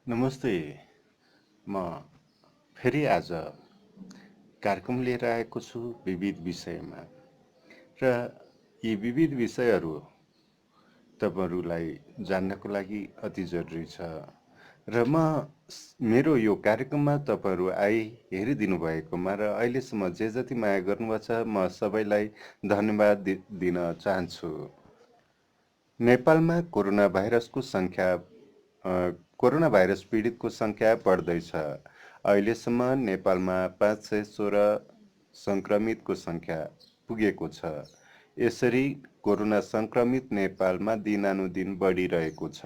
नमस्ते। म फेरि आज कार्यक्रम लिएर आएको छु विविध विषयमा र यी विविध विषयहरू तपाईँहरूलाई जान्नको लागि अति जरुरी छ र मेरो यो कार्यक्रममा तपाईँहरू हेरिदिनु भएकोमा र अहिलेसम्म जे जति माया गर्नुभएको छ म सबैलाई धन्यवाद दिन चाहन्छु। नेपालमा कोरोना भाइरस पीडितको सङ्ख्या बढ्दैछ। अहिलेसम्म नेपालमा 516 सङ्क्रमितको सङ्ख्या पुगेको छ। यसरी कोरोना सङ्क्रमित नेपालमा दिनानुदिन बढिरहेको छ।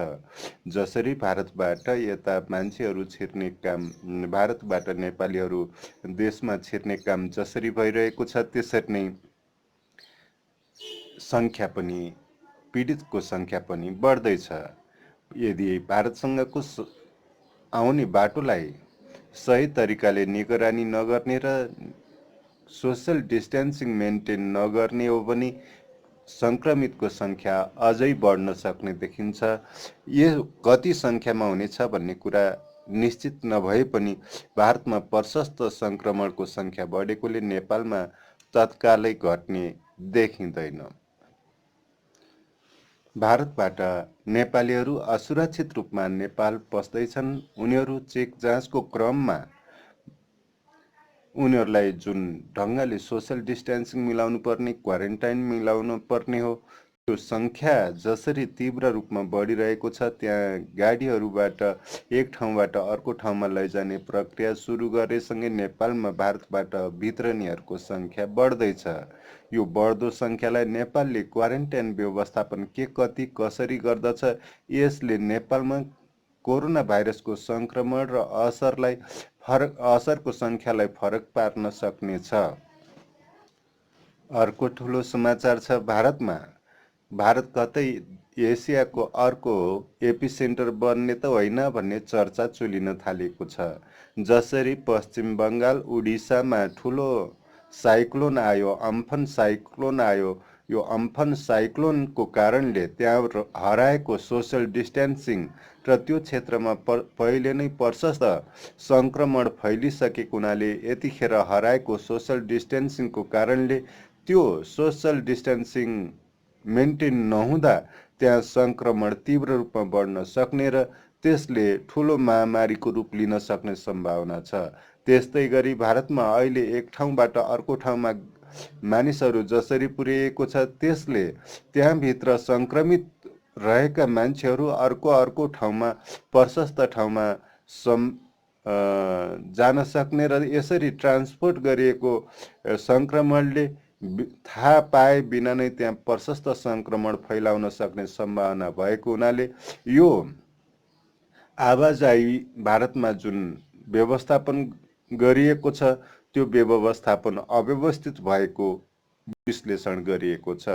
जसरी भारतबाट यता मान्छेहरू छिर्ने काम, भारतबाट नेपालीहरू देशमा छिर्ने काम जसरी भइरहेको छ, त्यसरी नै सङ्ख्या पनि पीडितको सङ्ख्या पनि बढ्दैछ। यदि भारतसँगको आउने बाटोलाई सही तरिकाले निगरानी नगर्ने र सोसल डिस्टेन्सिङ मेन्टेन नगर्ने हो भने सङ्क्रमितको सङ्ख्या अझै बढ्न सक्ने देखिन्छ। यो कति सङ्ख्यामा हुनेछ भन्ने कुरा निश्चित नभए पनि भारतमा प्रशस्त सङ्क्रमणको सङ्ख्या बढेकोले नेपालमा तत्कालै घट्ने देखिँदैन। भारतबाट नेपालीहरू असुरक्षित रूपमा नेपाल पस्दैछन्। उनीहरू चेक जाँचको क्रममा उनीहरूलाई जुन ढङ्गले सोसल डिस्टेन्सिङ मिलाउनु पर्ने, क्वारेन्टाइन मिलाउनु पर्ने हो, त्यो सङ्ख्या जसरी तीव्र रूपमा बढिरहेको छ, त्यहाँ गाडीहरूबाट एक ठाउँबाट अर्को ठाउँमा लैजाने प्रक्रिया सुरु गरेसँगै नेपालमा भारतबाट भित्रनेहरूको सङ्ख्या बढ्दैछ। यो बढ्दो सङ्ख्यालाई नेपालले क्वारेन्टाइन व्यवस्थापन कति कसरी गर्दछ, यसले नेपालमा कोरोना भाइरसको सङ्क्रमण र असरको सङ्ख्यालाई फरक पार्न सक्नेछ। अर्को ठुलो समाचार छ भारत कतै एसियाको अर्को एपिसेन्टर बन्ने त होइन भन्ने चर्चा चुलिन थालेको छ। जसरी पश्चिम बङ्गाल, उडिसामा ठुलो साइक्लोन आयो, अम्फन साइक्लोन आयो। यो अम्फन साइक्लोनको कारणले त्यहाँ हराएको सोसल डिस्टेन्सिङ र त्यो क्षेत्रमा पहिले नै प्रशस्त सङ्क्रमण फैलिसकेको हुनाले यतिखेर हराएको सोसल डिस्टेन्सिङको कारणले त्यो सोसल डिस्टेन्सिङ मेन्टेन नहुँदा त्यहाँ सङ्क्रमण तीव्र रूपमा बढ्न सक्ने र त्यसले ठुलो महामारीको रूप लिन सक्ने सम्भावना छ। त्यस्तै गरी भारतमा अहिले एक ठाउँबाट अर्को ठाउँमा मानिसहरू जसरी पुर्याएको छ, त्यसले त्यहाँभित्र सङ्क्रमित रहेका मान्छेहरू अर्को ठाउँमा प्रशस्त ठाउँमा जान सक्ने र यसरी ट्रान्सपोर्ट गरिएको सङ्क्रमणले थाहा पाए बिना नै त्यहाँ प्रशस्त सङ्क्रमण फैलाउन सक्ने सम्भावना भएको हुनाले यो आवाजाही भारतमा जुन व्यवस्थापन गरिएको छ, त्यो व्यवस्थापन अव्यवस्थित भएको विश्लेषण गरिएको छ।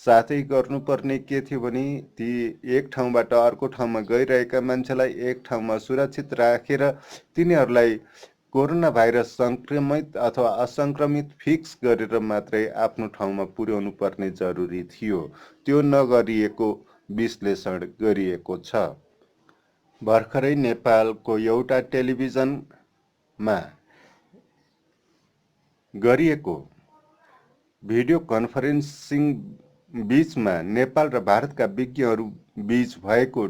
साथै गर्नुपर्ने के थियो भने ती एक ठाउँबाट अर्को ठाउँमा गइरहेका मान्छेलाई एक ठाउँमा सुरक्षित राखेर तिनीहरूलाई कोरोना भाइरस सङ्क्रमित अथवा असङ्क्रमित फिक्स गरेर मात्रै आफ्नो ठाउँमा पुर्याउनु पर्ने जरुरी थियो। त्यो नगरिएको विश्लेषण गरिएको छ। भर्खरै नेपालको एउटा टेलिभिजनमा गरिएको भिडियो कन्फरेन्सिङ बीचमा नेपाल र भारतका विज्ञहरू बीच भएको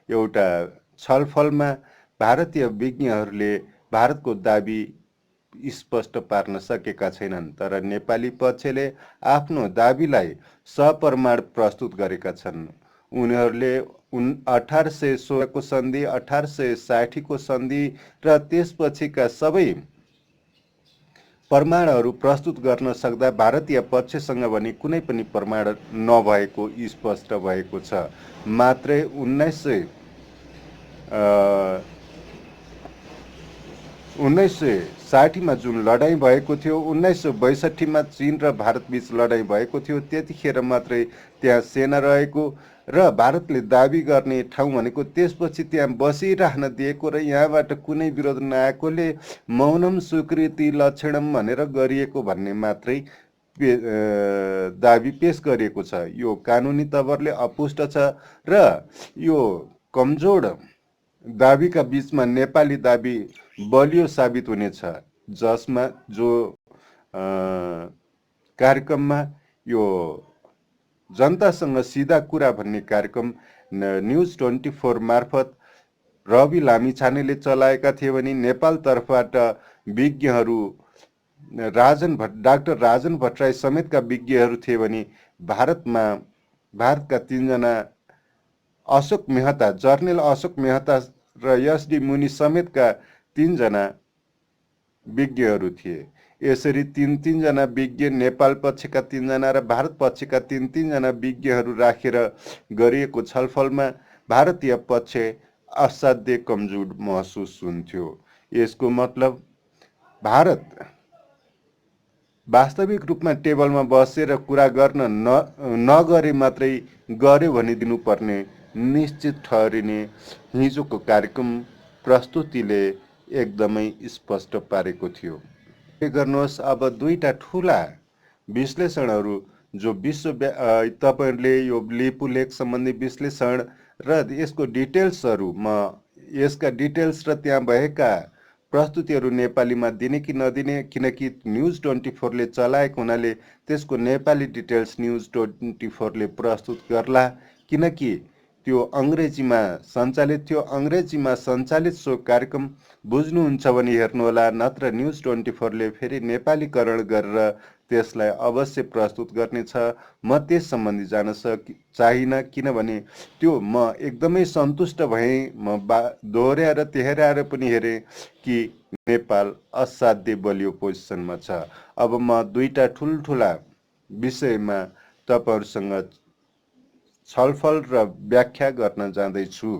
एउटा छलफलमा भारतीय विज्ञहरूले भारतको दाबी स्पष्ट पार्न सकेका छैनन्, तर नेपाली पक्षले आफ्नो दाबीलाई सप्रमाण प्रस्तुत गरेका छन्। उनीहरूले 1816 को सन्धि, 1860 को सन्धि र त्यसपछिका सबै प्रमाणहरू प्रस्तुत गर्न सक्दा भारतीय पक्षसँग भने कुनै पनि प्रमाण नभएको स्पष्ट भएको छ। मात्रै 1960मा जुन लडाईँ भएको थियो, 1962मा चीन र भारतबीच लडाईँ भएको थियो, त्यतिखेर मात्रै त्यहाँ सेना रहेको र भारतले दाबी गर्ने ठाउँ भनेको त्यसपछि त्यहाँ बसिरहन दिएको र यहाँबाट कुनै विरोध नआएकोले मौनम स्वीकृति लक्षणम भनेर गरिएको भन्ने मात्रै दाबी पेश गरिएको छ। यो कानुनी तवरले अपुष्ट छ र यो कमजोर दाबीका बीचमा नेपाली दाबी बलियो साबित हुनेछ, जसमा जो कार्यक्रममा यो जनतासँग सिधा कुरा भन्ने कार्यक्रम न्युज 24 मार्फत रवि लामिछानेले चलाएका थिए भने नेपाल तर्फबाट विज्ञहरू डाक्टर राजन भट्टराई समेतका विज्ञहरू थिए भने भारतका 3 जना अशोक मेहता, जर्नल अशोक मेहता र एसडी मुनि समेतका 3 जना विज्ञहरू थिए। यसरी 3 जना विज्ञ, नेपाल पक्षका 3 जना र भारत पक्षका 3 जना विज्ञहरू राखेर गरिएको छलफलमा भारतीय पक्ष असाध्यै कमजोर महसुस हुन्थ्यो। यसको मतलब भारत वास्तविक रूपमा टेबलमा बसेर कुरा गर्न नगरे मात्रै गर्यो भनिदिनु पर्ने निश्चित ठहरिने हिजोको कार्यक्रम प्रस्तुतिले एकदमै स्पष्ट पारेको थियो। गर्नुहोस्, अब दुईटा ठुला विश्लेषणहरू जो तपाईँहरूले यो लिपु लेख सम्बन्धी विश्लेषण र यसको डिटेल्सहरू यसका डिटेल्स र त्यहाँ भएका प्रस्तुतिहरू नेपालीमा दिने कि नदिने, किनकि न्युज 24 ले चलाएको हुनाले त्यसको नेपाली डिटेल्स न्युज 24 ले प्रस्तुत गर्ला, किनकि त्यो अङ्ग्रेजीमा सञ्चालित थियो। अङ्ग्रेजीमा सञ्चालित सो कार्यक्रम बुझ्नुहुन्छ भने हेर्नुहोला, नत्र न्युज 24 ले फेरि नेपालीकरण गरेर त्यसलाई अवश्य प्रस्तुत गर्नेछ। म त्यस सम्बन्धी जान चाहिनँ, किनभने त्यो म एकदमै सन्तुष्ट भएँ। म दोहोऱ्याएर तेह्राएर पनि हेरेँ कि नेपाल असाध्यै बलियो पोजिसनमा छ। अब म दुईटा ठुल्ठुला विषयमा तपाईँहरूसँग छलफल र व्याख्या गर्न जाँदैछु।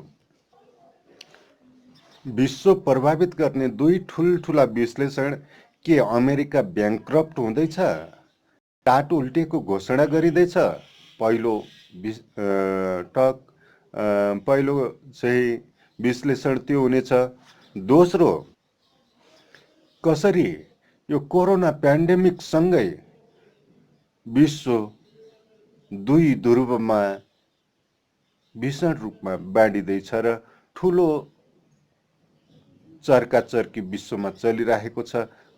विश्व प्रभावित गर्ने दुई ठुल्ठुला विश्लेषण: के अमेरिका ब्याङ्क्रप्ट हुँदैछ, टाट उल्टेको घोषणा गरिँदैछ? पहिलो चाहिँ विश्लेषण त्यो हुनेछ। दोस्रो, कसरी यो कोरोना प्यान्डेमिकसँगै विश्व दुई ध्रुवमा भीषण रूपमा बाँडिँदैछ र ठुलो चर्काचर्की विश्वमा चलिरहेको छ।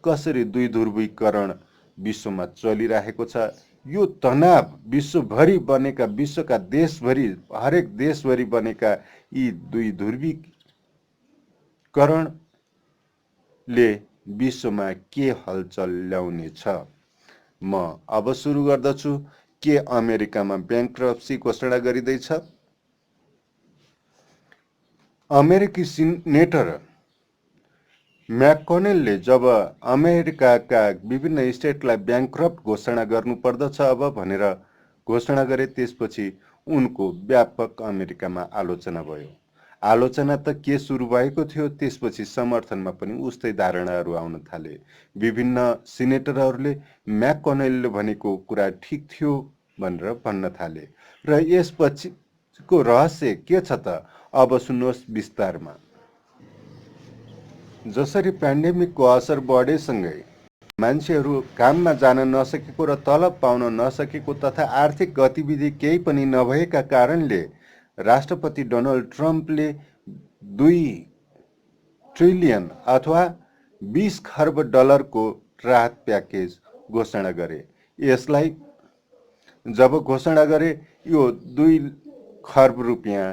कसरी दुई ध्रुवीकरण विश्वमा चलिरहेको छ, यो तनाव विश्वभरि बनेका, विश्वका देशभरि, हरेक देशभरि बनेका यी दुई ध्रुवीकरणले विश्वमा के हलचल ल्याउनेछ? म अब सुरु गर्दछु। के अमेरिकामा ब्याङ्क्रप्सी घोषणा गरिँदैछ? अमेरिकी सिनेटर म्याककनेलले जब अमेरिकाका विभिन्न स्टेटलाई ब्याङ्क्रप्ट घोषणा गर्नुपर्दछ अब भनेर घोषणा गरे, त्यसपछि उनको व्यापक अमेरिकामा आलोचना भयो। आलोचना त के सुरु भएको थियो, त्यसपछि समर्थनमा पनि उस्तै धारणाहरू आउन थाले। विभिन्न सिनेटरहरूले म्याककनेलले भनेको कुरा ठिक थियो भनेर भन्न थाले। र यसपछिको रहस्य के छ त? अब सुन्नुहोस् विस्तारमा। जसरी प्यान्डेमिकको असर बढेसँगै मान्छेहरू काममा जान नसकेको र तलब पाउन नसकेको तथा आर्थिक गतिविधि केही पनि नभएका कारणले राष्ट्रपति डोनाल्ड ट्रम्पले 2 ट्रिलियन अथवा 20 खर्ब डलरको राहत प्याकेज घोषणा गरे। यसलाई जब घोषणा गरे, यो 2 खर्ब रुपियाँ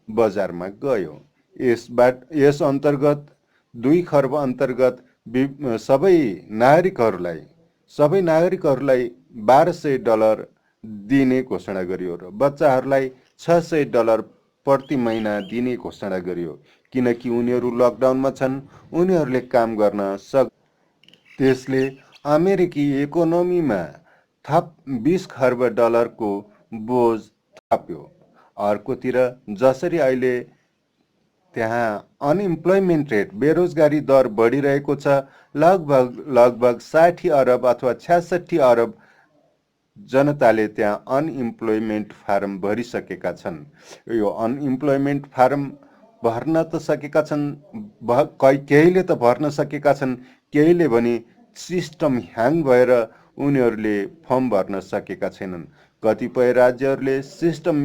बजारमा गयो। यस अन्तर्गत 2 खर्ब अन्तर्गत सबै नागरिकहरूलाई $1200 दिने घोषणा गरियो र बच्चाहरूलाई $600 प्रति महिना दिने घोषणा गरियो, किनकि उनीहरू लकडाउनमा छन्, उनीहरूले काम गर्न त्यसले अमेरिकी इकोनोमीमा थप $20 खर्ब डलरको बोझ थप्यो। अर्कोतिर जसरी अहिले त्यहाँ अनइम्प्लोइमेन्ट रेट, बेरोजगारी दर बढिरहेको छ, लगभग 60 अरब अथवा 66 अरब जनताले त्यहाँ अनइम्प्लोइमेन्ट फारम भरिसकेका छन्। यो अनइम्प्लोइमेन्ट फारम भर्न त सकेका छन्, केहीले त भर्न सकेका छन्, केहीले भने सिस्टम ह्याङ भएर उनीहरूले फर्म भर्न सकेका छैनन्। कतिपय राज्यहरूले सिस्टम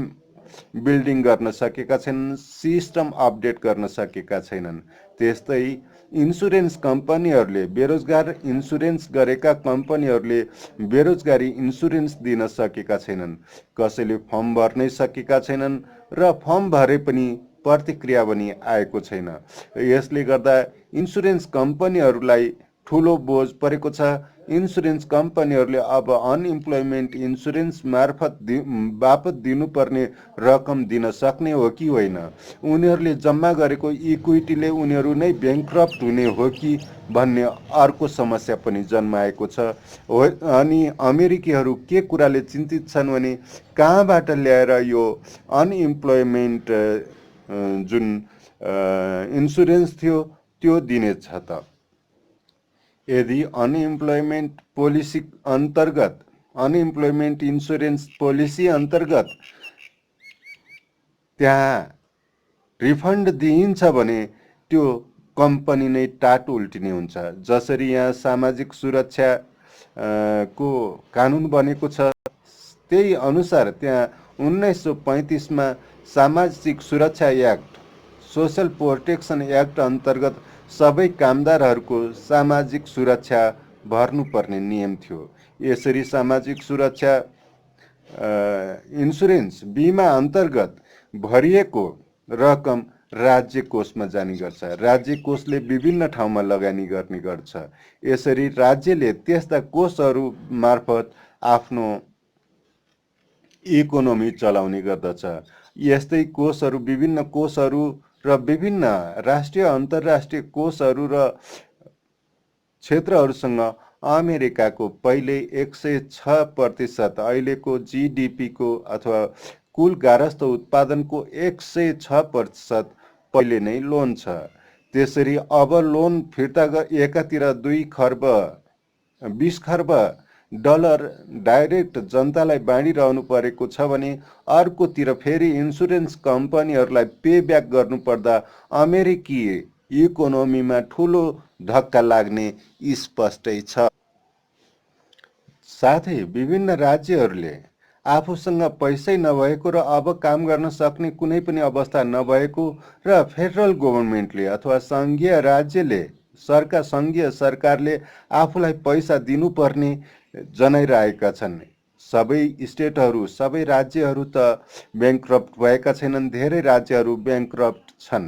बिल्डिङ गर्न सकेका छैनन्, सिस्टम अपडेट गर्न सकेका छैनन्। त्यस्तै इन्सुरेन्स कम्पनीहरूले बेरोजगार इन्सुरेन्स गरेका कम्पनीहरूले बेरोजगारी इन्सुरेन्स दिन सकेका छैनन्। कसैले फर्म भर्नै सकेका छैनन् र फर्म भरे पनि प्रतिक्रिया पनि आएको छैन। यसले गर्दा इन्सुरेन्स कम्पनीहरूलाई ठुलो बोझ परेको छ। इन्सुरेन्स कम्पनीहरूले अब अनइम्प्लोइमेन्ट इन्सुरेन्स बापत दिनुपर्ने रकम दिन सक्ने हो कि होइन, उनीहरूले जम्मा गरेको इक्विटीले उनीहरू नै ब्याङ्क्रप्ट हुने हो कि भन्ने अर्को समस्या पनि जन्माएको छ। अनि अमेरिकीहरू के कुराले चिन्तित छन् भने कहाँबाट ल्याएर यो अनइम्प्लोइमेन्ट जुन इन्सुरेन्स थियो त्यो दिनेछ त। यदि अनइम्प्लोइमेन्ट पोलिसी अन्तर्गत, अनइम्प्लोइमेन्ट इन्सुरेन्स पोलिसी अन्तर्गत त्यहाँ रिफन्ड दिइन्छ भने त्यो कम्पनी नै टाटो उल्टिने हुन्छ। जसरी यहाँ सामाजिक सुरक्षा को कानुन बनेको छ, त्यही अनुसार त्यहाँ 1935मा सामाजिक सुरक्षा एक्ट, सोसल प्रोटेक्सन एक्ट अन्तर्गत सबै कामदारहरूको सामाजिक सुरक्षा भर्नुपर्ने नियम थियो। यसरी सामाजिक सुरक्षा इन्सुरेन्स बिमा अन्तर्गत भरिएको रकम राज्य कोषमा जाने गर्छ। राज्य कोषले विभिन्न ठाउँमा लगानी गर्ने गर्छ। यसरी राज्यले त्यस्ता कोषहरू मार्फत आफ्नो इकोनोमी चलाउने गर्दछ। यस्तै कोषहरू, विभिन्न कोषहरू र विभिन्न राष्ट्रिय अन्तर्राष्ट्रिय कोषहरू र क्षेत्रहरूसँग अमेरिकाको पहिले 106%, अहिलेको जीडीपीको अथवा कुल गारस्थ उत्पादनको 106% पहिले नै लोन छ। त्यसरी अब लोन फिर्ता एकातिर 2 खर्ब 20 खर्ब डलर डाइरेक्ट जनतालाई बाँडिरहनु परेको छ भने अर्कोतिर फेरि इन्सुरेन्स कम्पनीहरूलाई पे ब्याक गर्नुपर्दा अमेरिकी इकोनोमीमा ठुलो धक्का लाग्ने स्पष्टै छ। साथै विभिन्न राज्यहरूले आफूसँग पैसै नभएको र अब काम गर्न सक्ने कुनै पनि अवस्था नभएको र फेडरल गभर्मेन्टले अथवा सङ्घीय सरकारले आफूलाई पैसा दिनुपर्ने जनाइरहेका छन्। सबै स्टेटहरू, सबै राज्यहरू त ब्याङ्क्रप्ट भएका छैनन्, धेरै राज्यहरू ब्याङ्क्रप्ट छन्।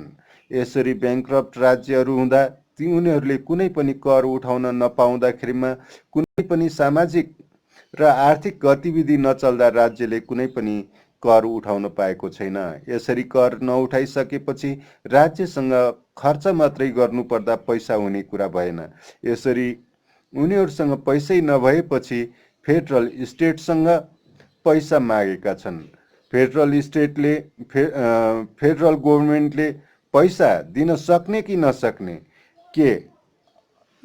यसरी ब्याङ्क्रप्ट राज्यहरू हुँदा उनीहरूले कुनै पनि कर उठाउन नपाउँदाखेरिमा कुनै पनि सामाजिक र आर्थिक गतिविधि नचल्दा राज्यले कुनै पनि कर उठाउन पाएको छैन। यसरी कर नउठाइसकेपछि राज्यसँग खर्च मात्रै गर्नुपर्दा पैसा हुने कुरा भएन। यसरी उनीहरूसँग पैसै नभएपछि फेडरल स्टेटसँग पैसा मागेका छन्। फेडरल गभर्मेन्टले पैसा दिन सक्ने कि नसक्ने के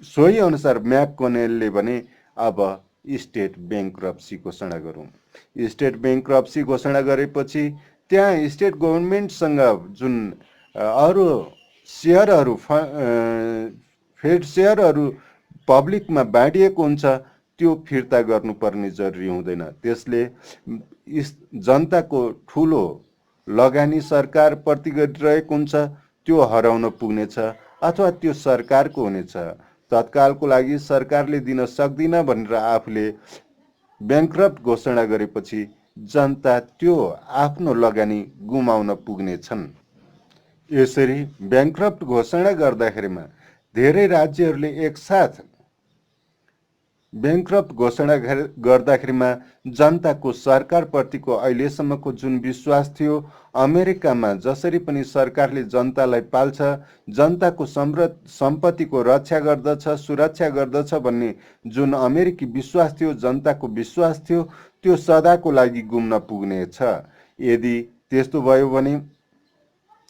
सोही अनुसार म्याककनेलले भने अब स्टेट ब्याङ्क्रप्सी घोषणा गरौँ। स्टेट ब्याङ्क्रप्सी घोषणा गरेपछि त्यहाँ स्टेट गभर्मेन्टसँग जुन अरू सेयरहरू, सेयरहरू पब्लिकमा बाँडिएको हुन्छ त्यो फिर्ता गर्नुपर्ने जरुरी हुँदैन। त्यसले जनताको ठुलो लगानी सरकारप्रति गरिरहेको हुन्छ त्यो हराउन पुग्नेछ अथवा त्यो सरकारको हुनेछ। तत्कालको लागि सरकारले दिन सक्दिन भनेर आफूले ब्याङ्क्रप्ट घोषणा गरेपछि जनता त्यो आफ्नो लगानी गुमाउन पुग्नेछन्। यसरी ब्याङ्क्रप्ट घोषणा गर्दाखेरिमा धेरै राज्यहरूले एकसाथ ब्याङ्क्रप्ट घोषणा गर्दाखेरिमा जनताको सरकारप्रतिको अहिलेसम्मको जुन विश्वास थियो, अमेरिकामा जसरी पनि सरकारले जनतालाई पाल्छ, जनताको सम्पत्तिको रक्षा गर्दछ, सुरक्षा गर्दछ भन्ने जुन अमेरिकी विश्वास थियो, जनताको विश्वास थियो, त्यो सदाको लागि गुम्न पुग्नेछ। यदि त्यस्तो भयो भने,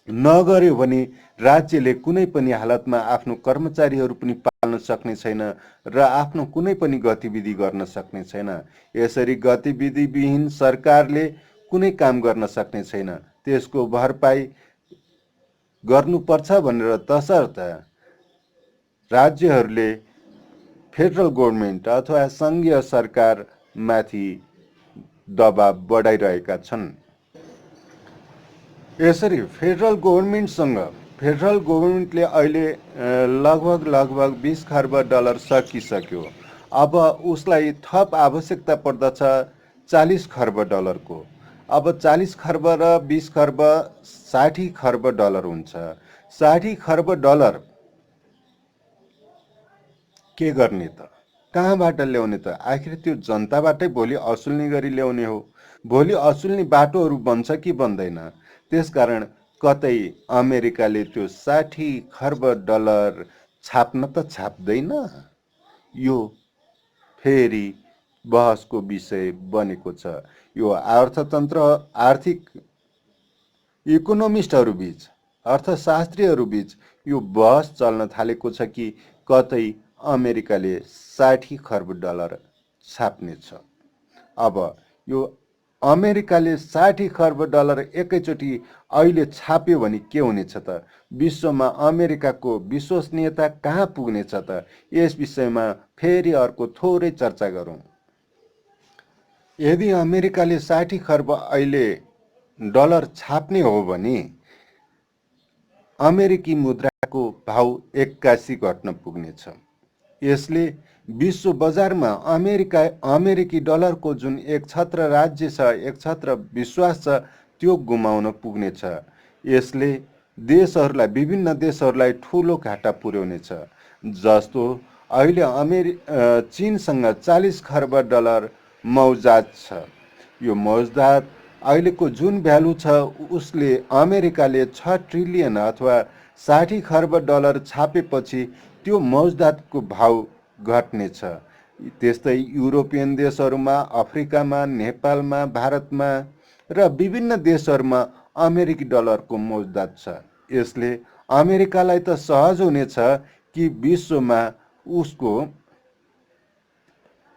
नगर्यो भने राज्यले कुनै पनि हालतमा आफ्नो कर्मचारीहरू पनि पाल्न सक्ने छैन र आफ्नो कुनै पनि गतिविधि गर्न सक्ने छैन। यसरी गतिविधिविहीन सरकारले कुनै काम गर्न सक्ने छैन। त्यसको भरपाई गर्नुपर्छ भनेर तसर्थ राज्यहरूले फेडरल गभर्मेन्ट अथवा सङ्घीय सरकारमाथि दबाब बढाइरहेका छन्। यसरी फेडरल गभर्मेन्टले अहिले लगभग 20 खर्ब डलर सकिसक्यो। अब उसलाई थप आवश्यकता पर्दछ 40 खर्ब डलरको। अब 40 खर्ब र 20 खर्ब 60 खर्ब डलर हुन्छ। 60 खर्ब डलर के गर्ने त? कहाँबाट ल्याउने त? आखिर त्यो जनताबाटै भोलि असुल्ने गरी ल्याउने हो। भोलि असुल्ने बाटोहरू बन्छ कि बन्दैन? त्यसकारण कतै अमेरिकाले त्यो 60 खर्ब डलर छाप्न त छाप्दैन। यो फेरि बहसको विषय बनेको छ। यो आर्थिक इकोनोमिस्टहरूबीच, अर्थशास्त्रीहरूबीच यो बहस चल्न थालेको छ कि कतै अमेरिकाले 60 खर्ब डलर छाप्नेछ। अब यो अमेरिकाले 60 खर्ब डलर एकैचोटि अहिले छाप्यो भने के हुनेछ त? विश्वमा अमेरिकाको विश्वसनीयता कहाँ पुग्नेछ त? यस विषयमा फेरि अर्को थोरै चर्चा गरौँ। यदि अमेरिकाले 60 खर्ब अहिले डलर छाप्ने हो भने अमेरिकी मुद्राको भाउ 81 घट्न पुग्नेछ। यसले विश्व बजारमा अमेरिकी डलरको जुन एक छत्र राज्य छ, एक छत्र विश्वास छ, त्यो गुमाउन पुग्नेछ। यसले विभिन्न देशहरूलाई ठुलो घाटा पुर्याउनेछ। जस्तो अहिले चीनसँग 40 खर्ब डलर मौजात छ। यो मौजात अहिलेको जुन भ्यालु छ उसले अमेरिकाले 6 ट्रिलियन अथवा 60 खर्ब डलर छापेपछि त्यो मौजातको भाउ घट्नेछ। त्यस्तै युरोपियन देशहरूमा, अफ्रिकामा, नेपालमा, भारतमा र विभिन्न देशहरूमा अमेरिकी डलरको मौजात छ। यसले अमेरिकालाई त सहज हुनेछ कि विश्वमा उसको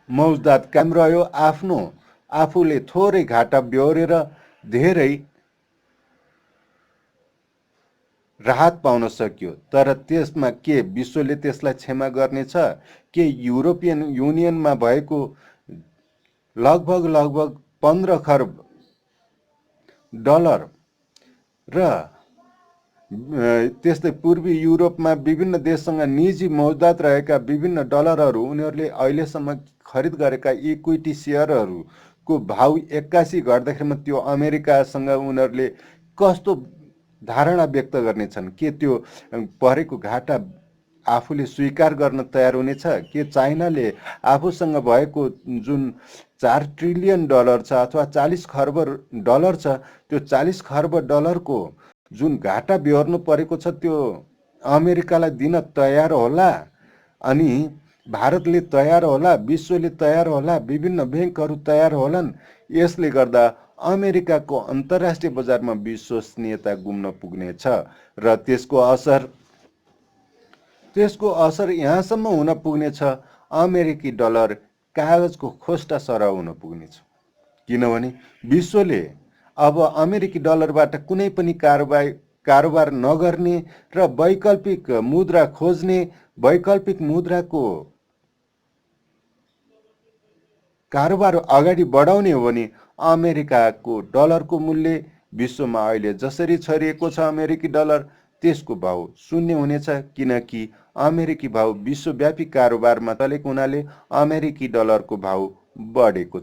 मौजात कायम रह्यो, आफूले थोरै घाटा बेहोरेर धेरै राहत पाउन सक्यो। तर त्यसमा के विश्वले त्यसलाई क्षमा गर्नेछ? के युरोपियन युनियनमा भएको लगभग 15 खर्ब डलर र त्यस्तै पूर्वी युरोपमा विभिन्न देशसँग निजी मौजात रहेका विभिन्न डलरहरू उनीहरूले अहिलेसम्म खरिद गरेका इक्विटी सेयरहरूको भाउ 81 घट्दाखेरिमा त्यो अमेरिकासँग उनीहरूले कस्तो धारणा व्यक्त गर्नेछन्? के त्यो परेको घाटा आफूले स्वीकार गर्न तयार हुनेछ? के चाइनाले आफूसँग भएको जुन 4 ट्रिलियन डलर छ अथवा 40 खर्ब डलर छ, त्यो 40 खर्ब डलरको जुन घाटा बेहोर्नु परेको छ त्यो अमेरिकालाई दिन तयार होला? अनि भारतले तयार होला, विश्वले तयार होला, विभिन्न ब्याङ्कहरू तयार होलान्? यसले गर्दा अमेरिकाको अन्तर्राष्ट्रिय बजारमा विश्वसनीयता गुम्न पुग्नेछ र त्यसको असर यहाँसम्म हुन पुग्नेछ, अमेरिकी डलर कागजको खोस्टा सरह हुन पुग्नेछ। किनभने विश्वले अब अमेरिकी डलरबाट कुनै पनि कारोबार नगर्ने र वैकल्पिक मुद्रा खोज्ने, वैकल्पिक मुद्राको कारोबार अगाडि बढाउने हो भने अमेरिकाको डलरको मूल्य विश्वमा अहिले जसरी छरिएको छ अमेरिकी डलर, त्यसको भाउ शून्य हुनेछ। किनकि अमेरिकी भाउ विश्वव्यापी कारोबारमा चलेको हुनाले अमेरिकी डलरको भाउ बनेको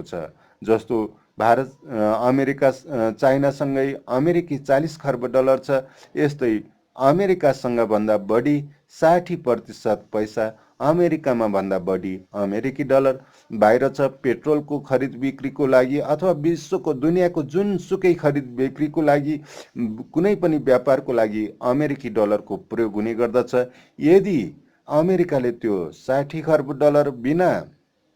छ। जस्तो अमेरिका चाइनासँगै अमेरिकी 40 खर्ब डलर छ। यस्तै अमेरिकासँग भन्दा बढी 60% पैसा अमेरिकामा भन्दा बढी अमेरिकी डलर बाहिर छ। पेट्रोलको खरिद बिक्रीको लागि अथवा विश्वको दुनियाँको जुनसुकै खरिद बिक्रीको लागि, कुनै पनि व्यापारको लागि अमेरिकी डलरको प्रयोग हुने गर्दछ। यदि अमेरिकाले त्यो 60 खर्ब डलर बिना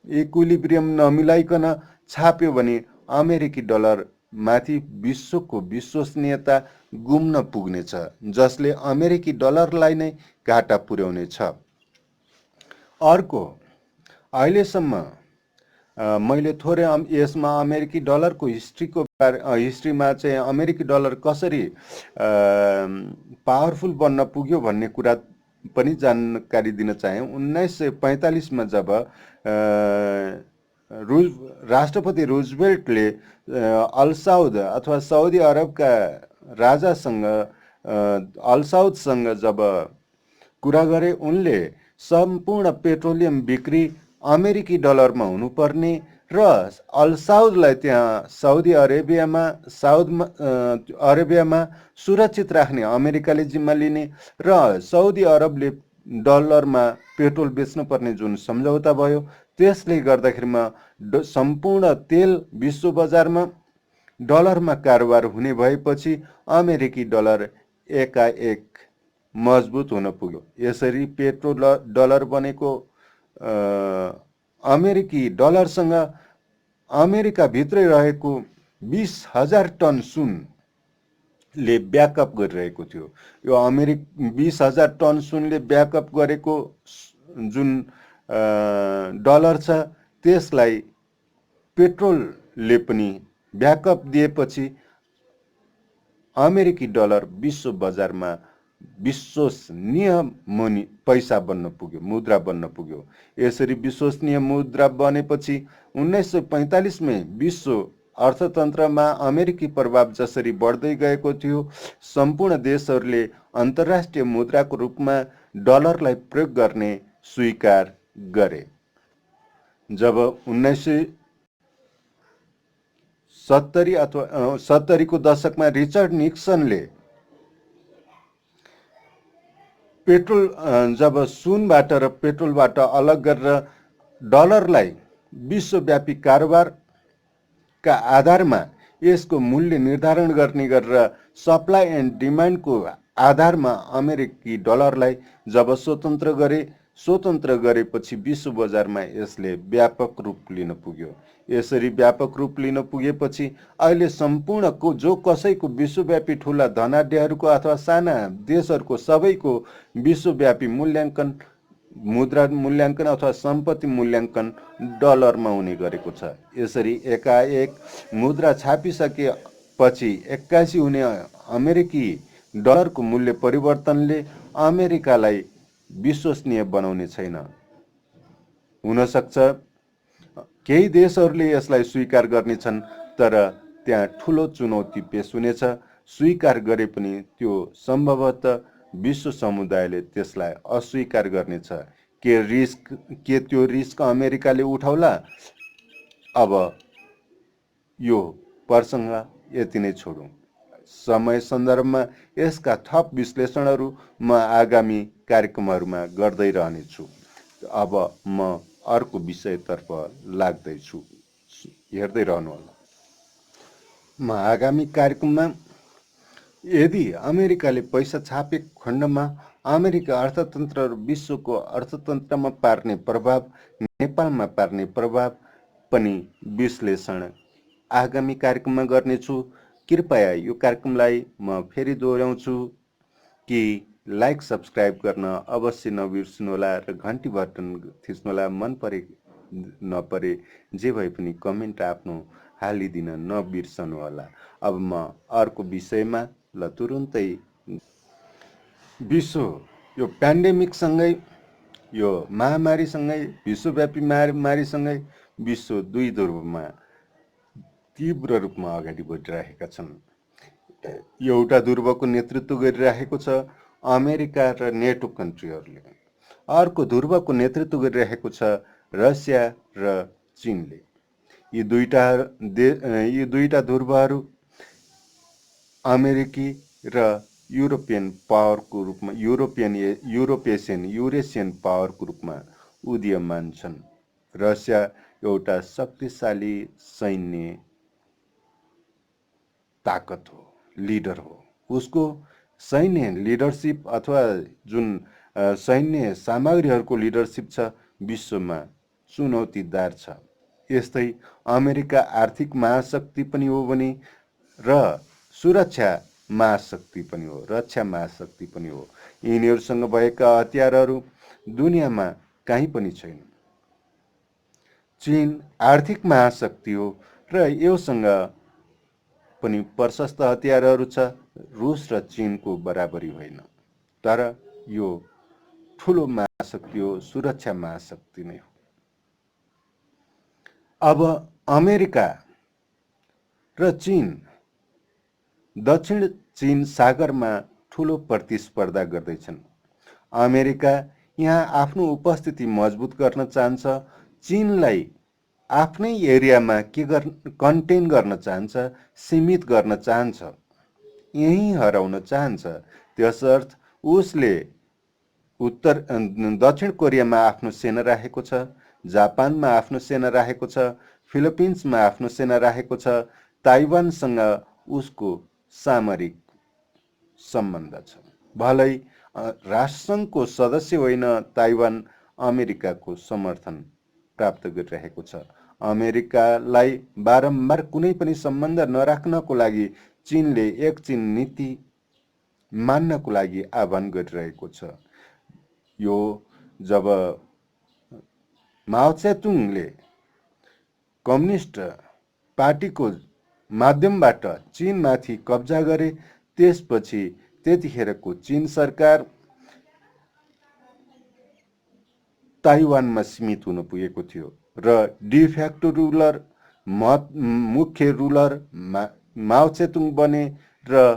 इक्विलिब्रियम नमिलाइकन छाप्यो भने अमेरिकी डलर माथि विश्वको विश्वसनीयता गुम्न पुग्नेछ, जसले अमेरिकी डलरलाई नै घाटा पुर्याउनेछ। अर्को, अहिलेसम्म मैले थोरै यसमा अमेरिकी डलरको हिस्ट्रीमा चाहिँ अमेरिकी डलर कसरी पावरफुल बन्न पुग्यो भन्ने कुरा पनि जानकारी दिन चाहे। 1945 जब राष्ट्रपति रुजवेल्टले अल साउद अथवा साउदी अरबका राजासँग अल साउदसँग जब कुरा गरे, उनले सम्पूर्ण पेट्रोलियम बिक्री अमेरिकी डलरमा हुनुपर्ने र अल साउदलाई त्यहाँ अरेबियामा सुरक्षित राख्ने अमेरिकाले जिम्मा लिने र साउदी अरबले डलरमा पेट्रोल बेच्नुपर्ने जुन सम्झौता भयो, त्यसले गर्दाखेरिमा सम्पूर्ण तेल विश्व बजारमा डलरमा कारोबार हुने भएपछि अमेरिकी डलर एकाएक मजबुत हुन पुग्यो। यसरी पेट्रोल डलर बनेको अमेरिकी डलरसँग अमेरिकाभित्रै रहेको 20,000 टन सुनले ब्याकअप गरिरहेको थियो। यो 20,000 टन सुनले ब्याकअप गरेको जुन डलर छ, त्यसलाई पेट्रोलले पनि ब्याकअप दिएपछि अमेरिकी डलर विश्व बजारमा विश्वसनीय पैसा बन्न पुग्यो, मुद्रा बन्न पुग्यो। यसरी विश्वसनीय मुद्रा बनेपछि 1945 में विश्व अर्थतन्त्रमा अमेरिकी प्रभाव जसरी बढ्दै गएको थियो, सम्पूर्ण देशहरूले अन्तर्राष्ट्रिय मुद्राको रूपमा डलरलाई प्रयोग गर्ने स्वीकार गरे। जब 1970 अथवा 70 को दशकमा रिचर्ड निक्सनले जब सुनबाट र पेट्रोलबाट अलग गरेर डलरलाई विश्वव्यापी कारोबारका आधारमा यसको मूल्य निर्धारण गर्ने गरेर सप्लाई एन्ड डिमान्डको आधारमा अमेरिकी डलरलाई जब स्वतन्त्र गरेपछि विश्व बजारमा यसले व्यापक रूप लिन पुग्यो। यसरी व्यापक रूप लिन पुगेपछि अहिले सम्पूर्ण जो कसैको विश्वव्यापी ठुला धनाढ्यहरूको अथवा साना देशहरूको सबैको विश्वव्यापी मूल्याङ्कन, मुद्रा मूल्याङ्कन अथवा सम्पत्ति मूल्याङ्कन डलरमा हुने गरेको छ। यसरी एकाएक मुद्रा छापिसकेपछि 81 हुने अमेरिकी डलरको मूल्य परिवर्तनले अमेरिकालाई विश्वसनीय बनाउने छैन। हुन सक्छ केही देशहरूले यसलाई स्वीकार गर्नेछन्, तर त्यहाँ ठुलो चुनौती पेश हुनेछ। स्वीकार गरे पनि त्यो सम्भवतः विश्व समुदायले त्यसलाई अस्वीकार गर्नेछ। के त्यो रिस्क अमेरिकाले उठाउला? अब यो प्रसङ्ग यति नै छोडौँ। समय सन्दर्भमा यसका थप विश्लेषणहरू म आगामी कार्यक्रमहरूमा गर्दै रहनेछु। अब म अर्को विषयतर्फ लाग्दैछु, हेर्दै रहनुहोला। म आगामी कार्यक्रममा यदि अमेरिकाले पैसा छापेको खण्डमा अमेरिका अर्थतन्त्र र विश्वको अर्थतन्त्रमा पार्ने प्रभाव, नेपालमा पार्ने प्रभाव पनि विश्लेषण आगामी कार्यक्रममा गर्नेछु। कृपया यो कार्यक्रमलाई म फेरि दोहोऱ्याउँछु कि लाइक सब्सक्राइब गर्न अवश्य नबिर्सनुहोला र घन्टी बटन थिच्नुहोला। मन परे नपरे जे भए पनि कमेन्ट आफ्नो हालिदिन नबिर्सनुहोला। अब म अर्को विषयमा तुरुन्तै विश्व यो पेन्डेमिकसँगै, यो महामारीसँगै, विश्वव्यापी महामारीसँगै विश्व दुई ध्रुवमा तीव्र रूपमा अगाडि बढिरहेका छन्। एउटा ध्रुवको नेतृत्व गरिरहेको छ अमेरिका र नेटो कन्ट्रीहरूले, अर्को ध्रुवको नेतृत्व गरिरहेको छ रसिया र चीनले। यी दुईटा ध्रुवहरू अमेरिकी र युरोपियन पावरको रूपमा, युरेसियन पावरको रूपमा उदीयमान छन्। रसिया एउटा शक्तिशाली सैन्य ताकत हो, लिडर हो। उसको सैन्य लिडरसिप अथवा जुन सैन्य सामग्रीहरूको लिडरसिप छ, विश्वमा चुनौतीदार छ। यस्तै अमेरिका आर्थिक महाशक्ति पनि हो भने र सुरक्षा महाशक्ति पनि हो, रक्षा महाशक्ति पनि हो। यिनीहरूसँग भएका हतियारहरू दुनियाँमा कहीँ पनि छैन। चीन आर्थिक महाशक्ति हो र योसँग पनि प्रशस्त हतियारहरू छ। रुस र चीनको बराबरी होइन, तर यो ठुलो महाशक्ति हो, सुरक्षा महाशक्ति नै हो। अब अमेरिका र चीन दक्षिण चीन सागरमा ठूलो प्रतिस्पर्धा गर्दैछन्। अमेरिका यहाँ आफ्नो उपस्थिति मजबुत गर्न चाहन्छ, चीनलाई आफ्नै एरियामा कन्टेन गर्न चाहन्छ, सीमित गर्न चाहन्छ, यहीँ हराउन चाहन्छ। त्यसर्थ उसले दक्षिण कोरियामा आफ्नो सेना राखेको छ, जापानमा आफ्नो सेना राखेको छ, फिलिपिन्समा आफ्नो सेना राखेको छ, ताइवानसँग उसको सामरिक सम्बन्ध छ। भलै राष्ट्रसङ्घको सदस्य होइन, ताइवान अमेरिकाको समर्थन प्राप्त गरिरहेको छ। अमेरिकालाई बारम्बार कुनै पनि सम्बन्ध नराख्नको लागि चीनले एक चीन नीति मान्नको लागि आह्वान गरिरहेको छ। यो जब माओ त्से-तुङले कम्युनिस्ट पार्टीको माध्यमबाट चीनमाथि कब्जा गरे, त्यसपछि त्यतिखेरको चीन सरकार ताइवानमा सीमित हुन पुगेको थियो र डिफ्याक्टो रुलर मुख्य रुलर माओ त्से-तुङ बने र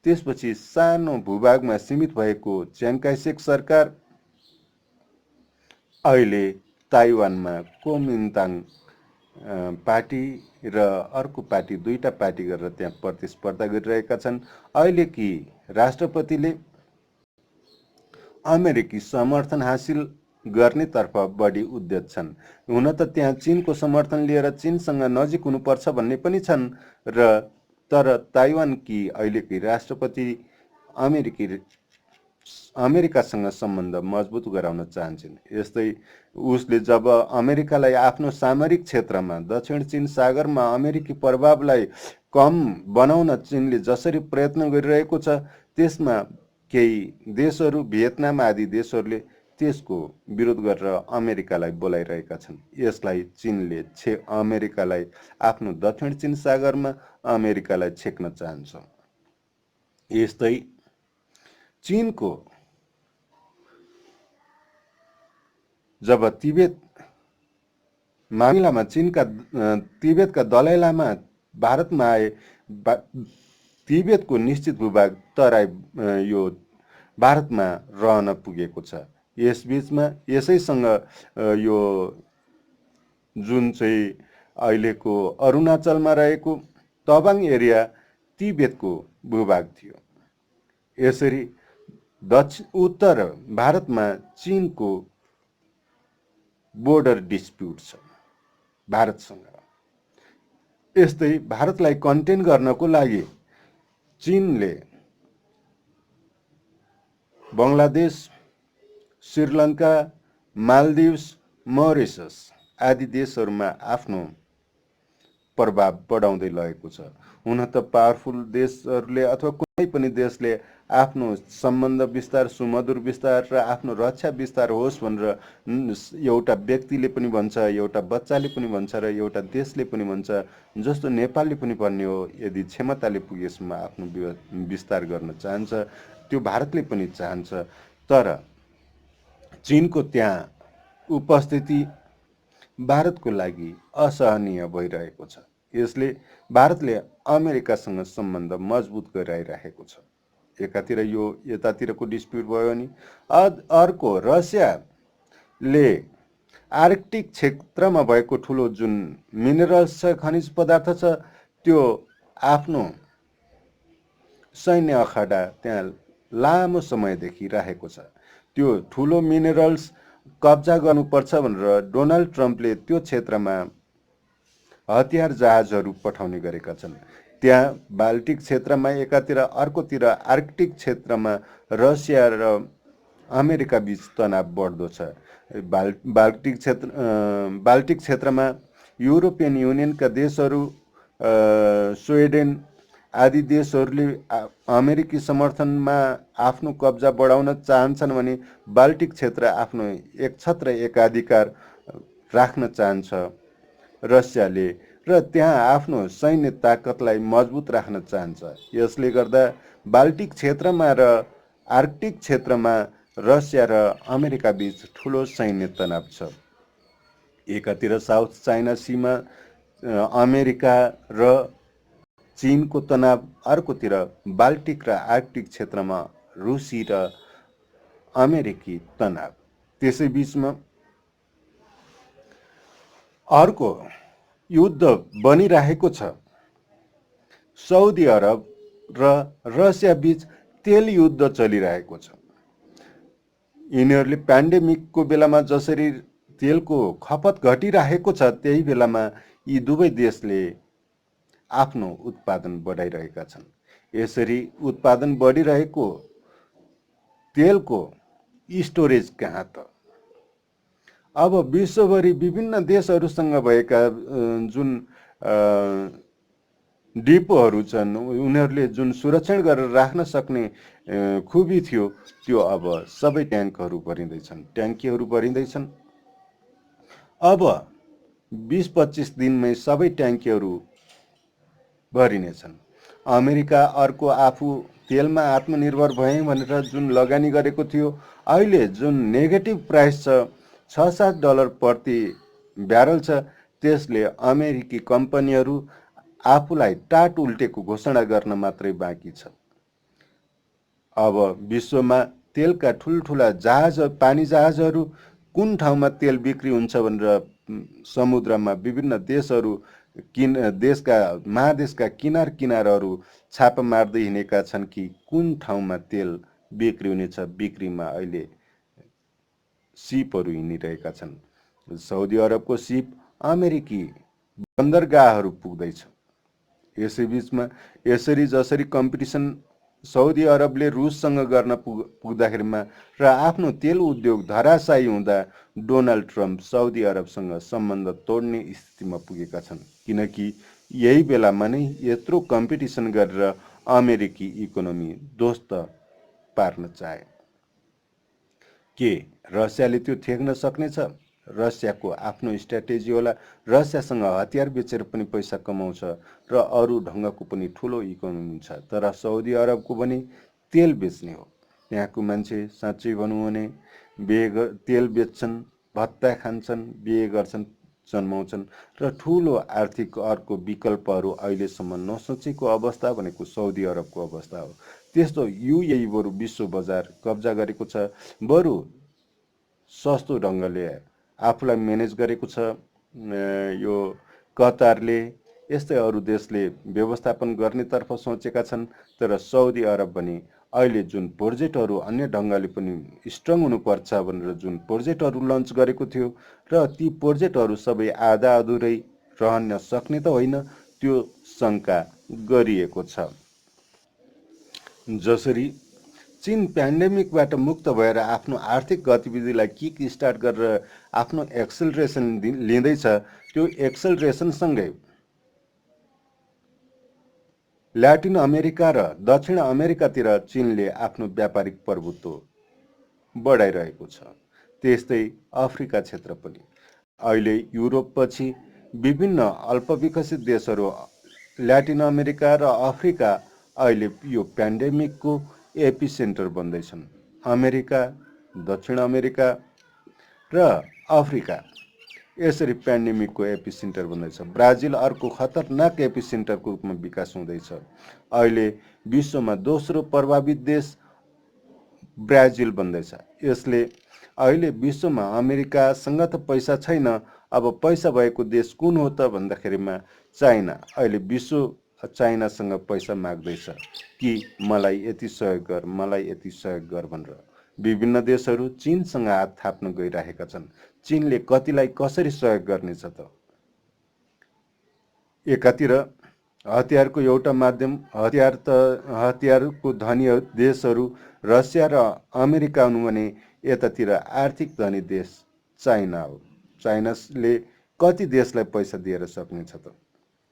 त्यसपछि सानो भूभागमा सीमित भएको च्याङ काई-सेक सरकार अहिले ताइवानमा कुमिन्ताङ पार्टी र अर्को पार्टी, दुईटा पार्टी गरेर त्यहाँ प्रतिस्पर्धा गरिरहेका छन्। अहिलेकी राष्ट्रपतिले अमेरिकी समर्थन हासिल गर्नेतर्फ बढी उद्यत छन्। हुन त त्यहाँ चीनको समर्थन लिएर चीनसँग नजिक हुनुपर्छ भन्ने पनि छन् तर ताइवानकी अहिलेकी राष्ट्रपति अमेरिकासँग सम्बन्ध मजबुत गराउन चाहन्छन्। यस्तै उसले जब अमेरिकालाई आफ्नो सामरिक क्षेत्रमा दक्षिण चीन सागरमा अमेरिकी प्रभावलाई कम बनाउन चीनले जसरी प्रयत्न गरिरहेको छ, त्यसमा केही देशहरू, भियतनाम आदि देशहरूले त्यसको विरोध गरेर अमेरिकालाई बोलाइरहेका छन्। यसलाई चीनले अमेरिकालाई आफ्नो दक्षिण चीन सागरमा अमेरिकालाई छेक्न चाहन्छ। यस्तै चीनको जब तिब्बत मामिलामा तिब्बतका दलाइ लामा भारतमा आए, तिब्बतको निश्चित भूभाग तराई यो भारतमा रहन पुगेको छ। यसबीचमा यसैसँग यो जुन चाहिँ अहिलेको अरुणाचलमा रहेको तवाङ एरिया तिब्बतको भूभाग थियो। यसरी उत्तर भारतमा चीनको बोर्डर डिस्प्युट छ भारतसँग। यस्तै भारतलाई कन्टेन गर्नको लागि चीनले बङ्गलादेश, श्रीलङ्का, मालदिभ्स, मरिसस आदि देशहरूमा आफ्नो प्रभाव बढाउँदै लगेको छ। हुन त पावरफुल देशहरूले अथवा कुनै पनि देशले आफ्नो सम्बन्ध विस्तार, सुमधुर विस्तार र आफ्नो रक्षा विस्तार होस् भनेर एउटा व्यक्तिले पनि भन्छ, एउटा बच्चाले पनि भन्छ र एउटा देशले पनि भन्छ, जस्तो नेपालले पनि भन्ने हो। यदि क्षमताले पुगेसम्म आफ्नो विस्तार गर्न चाहन्छ, त्यो भारतले पनि चाहन्छ। तर चीनको त्यहाँ उपस्थिति भारतको लागि असहनीय भइरहेको छ। यसले भारतले अमेरिकासँग सम्बन्ध मजबुत गराइरहेको छ। एकातिर यो यतातिरको डिस्प्युट भयो भने अर्को रसियाले आर्कटिक क्षेत्रमा भएको ठुलो जुन मिनरल्स छ, खनिज पदार्थ छ, त्यो आफ्नो सैन्य अखाडा त्यहाँ लामो समयदेखि राखेको छ। त्यो ठुलो मिनरल्स कब्जा गर्नुपर्छ भनेर डोनाल्ड ट्रम्पले त्यो क्षेत्रमा हतियार जहाजहरू पठाउने गरेका छन्। त्यहाँ बाल्टिक क्षेत्रमा एकातिर, अर्कोतिर आर्कटिक क्षेत्रमा रसिया र अमेरिका बीच तनाव बढ्दो छ। बाल्टिक क्षेत्रमा युरोपियन युनियनका देशहरू, स्विडेन आदि देशहरूले अमेरिकी समर्थनमा आफ्नो कब्जा बढाउन चाहन्छन् भने बाल्टिक क्षेत्र आफ्नो एकछत्र एकाधिकार राख्न चाहन्छ रसियाले र त्यहाँ आफ्नो सैन्य ताकतलाई मजबुत राख्न चाहन्छ। यसले गर्दा बाल्टिक क्षेत्रमा र आर्कटिक क्षेत्रमा रसिया र अमेरिका बीच ठुलो सैन्य तनाव छ। एकातिर साउथ चाइना सीमा अमेरिका र चीनको तनाव, अर्कोतिर बाल्टिक र आर्कटिक क्षेत्रमा रुसी र अमेरिकी तनाव। त्यसैबीचमा अर्को युद्ध बनिरहेको छ। साउदी अरब र रसिया बीच तेल युद्ध चलिरहेको छ। यिनीहरूले पेन्डेमिकको बेलामा जसरी तेलको खपत घटिरहेको छ, त्यही बेलामा यी दुवै देशले आफ्नो उत्पादन बढाइरहेका छन्। यसरी उत्पादन बढिरहेको तेलको स्टोरेज कहाँ त? अब विश्वभरि विभिन्न देशहरूसँग भएका जुन डिपोहरू छन्, उनीहरूले जुन सुरक्षण गरेर राख्न सक्ने खुबी थियो, त्यो अब सबै ट्याङ्कहरू भरिँदैछन्, ट्याङ्कीहरू भरिँदैछन्। अब 20-25 दिनमै सबै ट्याङ्कीहरू भरिनेछन्। अमेरिका अर्को आफू तेलमा आत्मनिर्भर भएँ भनेर जुन लगानी गरेको थियो, अहिले जुन नेगेटिभ प्राइस छ, $6-7 प्रति ब्यारल छ, त्यसले अमेरिकी कम्पनीहरू आफूलाई टाट उल्टेको घोषणा गर्न मात्रै बाँकी छ। अब विश्वमा तेलका ठुल्ठुला जहाज, पानी जहाजहरू कुन ठाउँमा तेल बिक्री हुन्छ भनेर समुद्रमा विभिन्न देशहरू देशका महादेशका किनार किनारहरू छापा मार्दै हिँडेका छन् कि कुन ठाउँमा तेल बिक्री हुनेछ। बिक्रीमा अहिले सिपहरू हिँडिरहेका छन्। साउदी अरबको सिप अमेरिकी बन्दरगाहहरू पुग्दैछ। यसैबीचमा यसरी जसरी कम्पिटिसन साउदी अरबले रुससँग गर्न पुग्दाखेरिमा र आफ्नो तेल उद्योग धराशायी हुँदा डोनाल्ड ट्रम्प साउदी अरबसँग सम्बन्ध तोड्ने स्थितिमा पुगेका छन्। किनकि यही बेलामा नै यत्रो कम्पिटिसन गरेर अमेरिकी इकोनोमी ध्वस्त पार्न चाहे। के रसियाले त्यो थ्याक्न सक्नेछ? रसियाको आफ्नो स्ट्राटेजी होला। रसियासँग हतियार बेचेर पनि पैसा कमाउँछ र अरू ढङ्गको पनि ठुलो इकोनोमी छ। तर साउदी अरबको पनि तेल बेच्ने हो। त्यहाँको मान्छे साँच्चै भनौँ भने तेल बेच्छन्, भत्ता खान्छन्, बिहे गर्छन्, जन्माउँछन् र ठुलो आर्थिक अर्को विकल्पहरू अहिलेसम्म नसोचेको अवस्था भनेको साउदी अरबको अवस्था हो। त्यस्तो युएई बरु विश्व बजार कब्जा गरेको छ, बरु सस्तो ढङ्गले आफूलाई म्यानेज गरेको छ। यो कतारले, यस्तै अरू देशले व्यवस्थापन गर्नेतर्फ सोचेका छन्। तर साउदी अरब पनि अहिले जुन प्रोजेक्टहरू अन्य ढङ्गले पनि स्ट्रङ हुनुपर्छ भनेर जुन प्रोजेक्टहरू लन्च गरेको थियो र ती प्रोजेक्टहरू सबै आधा अधुरै रहन सक्ने त होइन, त्यो शङ्का गरिएको छ। जसरी चीन पेन्डेमिकबाट मुक्त भएर आफ्नो आर्थिक गतिविधिलाई किक स्टार्ट गरेर आफ्नो एक्सेलरेसन लिँदैछ, त्यो एक्सेलरेसनसँगै ल्याटिन अमेरिका र दक्षिण अमेरिकातिर चीनले आफ्नो व्यापारिक प्रभुत्व बढाइरहेको छ। त्यस्तै अफ्रिका क्षेत्र पनि अहिले युरोपपछि विभिन्न अल्पविकसित देशहरू, ल्याटिन अमेरिका र अफ्रिका अहिले यो पेन्डेमिकको एपिसेन्टर बन्दैछन्। अमेरिका, दक्षिण अमेरिका र अफ्रिका यसरी पेन्डेमिकको एपिसेन्टर बन्दैछ। ब्राजिल अर्को खतरनाक एपिसेन्टरको रूपमा विकास हुँदैछ। अहिले विश्वमा दोस्रो प्रभावित देश ब्राजिल बन्दैछ। यसले अहिले विश्वमा अमेरिकासँग त पैसा छैन, अब पैसा भएको देश कुन हो त भन्दाखेरिमा चाइना। अहिले विश्व चाइनासँग पैसा माग्दैछ कि मलाई यति सहयोग गर, मलाई यति सहयोग गर भनेर। विभिन्न देशहरू चीनसँग हात थाप्न गइरहेका छन्। चीनले कतिलाई कसरी सहयोग गर्नेछ त? एकातिर हतियारको एउटा माध्यम, हतियारको धनी देशहरू रसिया र अमेरिका हुनु भने यतातिर आर्थिक धनी देश चाइना हो। चाइनाले कति देशलाई पैसा दिएर सक्नेछ त?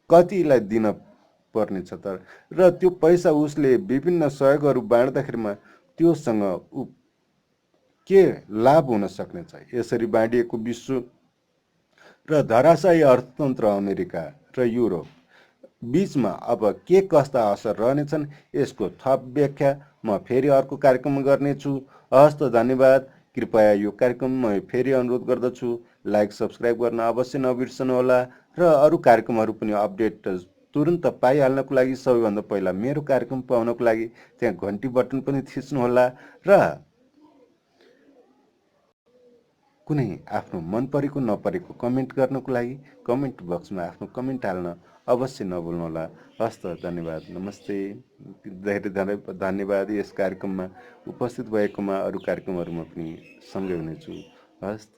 कतिलाई दिन पर्नेछ त? र त्यो पैसा उसले विभिन्न सहयोगहरू बाँड्दाखेरिमा त्योसँग के लाभ हुन सक्नेछ? यसरी बाँडिएको विश्व र धराशायी अर्थतन्त्र अमेरिका र युरोप बीचमा अब के कस्ता असर रहनेछन्, यसको थप व्याख्या म फेरि अर्को कार्यक्रममा गर्नेछु। हस्त, धन्यवाद। कृपया यो कार्यक्रम म फेरि अनुरोध गर्दछु, लाइक सब्सक्राइब गर्न अवश्य नबिर्सनुहोला र अरू कार्यक्रमहरू पनि अपडेट तुरुन्त पाइहाल्नको लागि सबैभन्दा पहिला मेरो कार्यक्रम पाउनको लागि त्यहाँ घन्टी बटन पनि थिच्नुहोला र कुनै आफ्नो मन परेको नपरेको कमेन्ट गर्नको लागि कमेन्ट बक्समा आफ्नो कमेन्ट हाल्न अवश्य नभुल्नुहोला। हस्त धन्यवाद, नमस्ते, धेरै धेरै धन्यवाद यस कार्यक्रममा उपस्थित भएकोमा। अरू कार्यक्रमहरूमा पनि सँगै हुनेछु। हस्त।